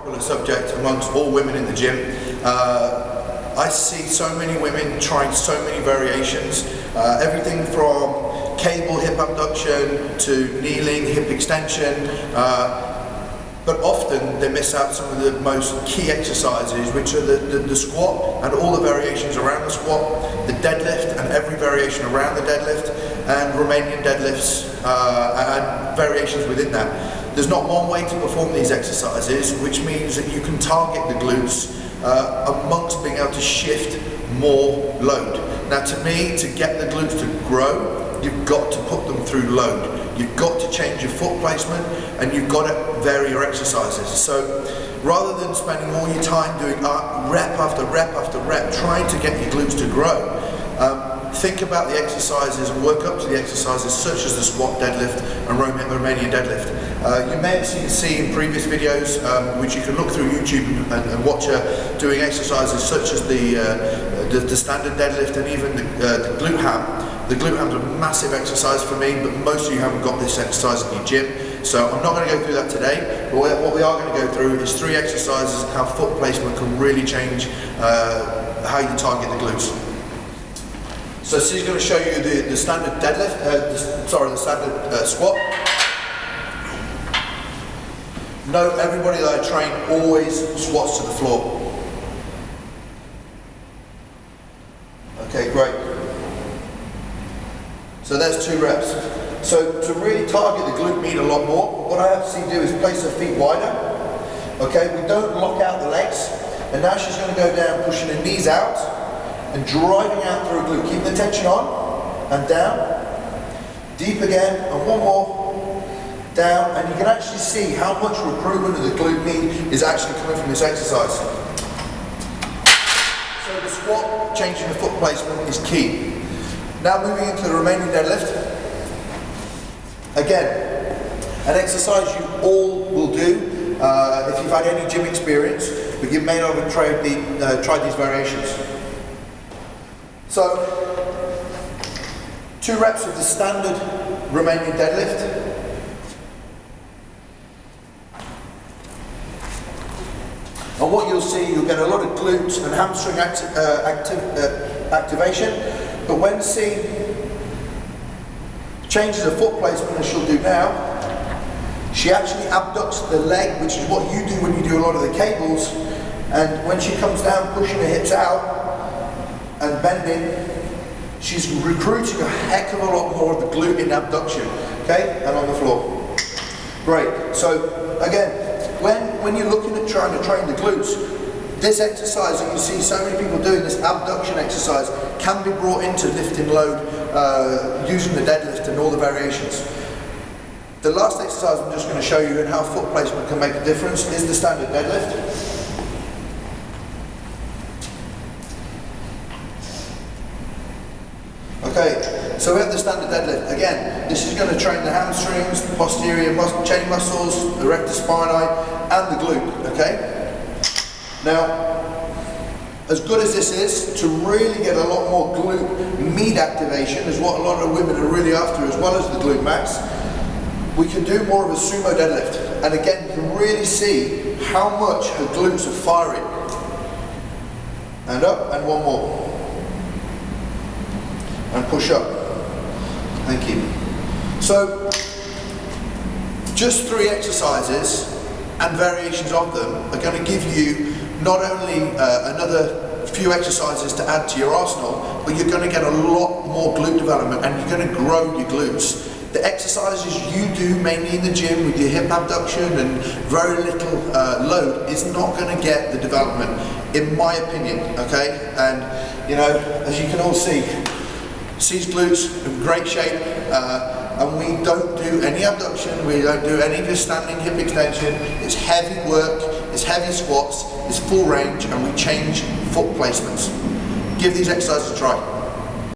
popular subject amongst all women in the gym. I see so many women trying so many variations, everything from cable hip abduction to kneeling, hip extension, but often they miss out some of the most key exercises, which are the squat and all the variations around the squat, the deadlift and every variation around the deadlift, and Romanian deadlifts and variations within that. There's not one way to perform these exercises, which means that you can target the glutes amongst being able to shift more load. Now to me, to get the glutes to grow, you've got to put them through load. You've got to change your foot placement and you've got to vary your exercises. So rather than spending all your time doing rep after rep after rep trying to get your glutes to grow, think about the exercises and work up to the exercises such as the squat deadlift and Romanian deadlift. You may have seen in previous videos, which you can look through YouTube and watch doing exercises such as the standard deadlift and even the glute ham. The glute ham's a massive exercise for me, but most of you haven't got this exercise in your gym. So I'm not going to go through that today, but what we are going to go through is 3 exercises and how foot placement can really change how you target the glutes. So she's going to show you the standard deadlift, the standard squat. Note, everybody that I train always squats to the floor. Okay, great. So there's 2 reps. So to really target the glute med a lot more, what I have to see do is place her feet wider. Okay, we don't lock out the legs. And now she's going to go down, pushing her knees out and driving out through a glute. Keep the tension on and down. Deep again, and one more. Down, and you can actually see how much recruitment of the glute med is actually coming from this exercise. So the squat, changing the foot placement is key. Now moving into the Romanian deadlift. Again, an exercise you all will do if you've had any gym experience, but you may not have tried these variations. So, 2 reps of the standard Romanian deadlift. And what you'll see, you'll get a lot of glutes and hamstring activation, but when she changes her foot placement, as she'll do now, she actually abducts the leg, which is what you do when you do a lot of the cables, and when she comes down pushing her hips out and bending, she's recruiting a heck of a lot more of the glute in abduction, okay, and on the floor. Great, so again, when you're looking at trying to train the glutes, this exercise that you see so many people doing, this abduction exercise, can be brought into lifting load using the deadlift and all the variations. The last exercise I'm just going to show you and how foot placement can make a difference is the standard deadlift. Okay, so we have the standard deadlift. Again, this is going to train the hamstrings, the posterior chain muscles, the rectus spinae, and the glute, okay? Now, as good as this is, to really get a lot more glute med activation, is what a lot of women are really after, as well as the glute max, we can do more of a sumo deadlift. And again, you can really see how much her glutes are firing. And up, and one more. And push up. Thank you. So, just 3 exercises and variations of them are going to give you not only another few exercises to add to your arsenal, but you're going to get a lot more glute development and you're going to grow your glutes. The exercises you do mainly in the gym with your hip abduction and very little load is not going to get the development, in my opinion, okay? And, you know, as you can all see, C's glutes in great shape, and we don't do any abduction, we don't do any just standing hip extension. It's heavy work, it's heavy squats, it's full range, and we change foot placements. Give these exercises a try.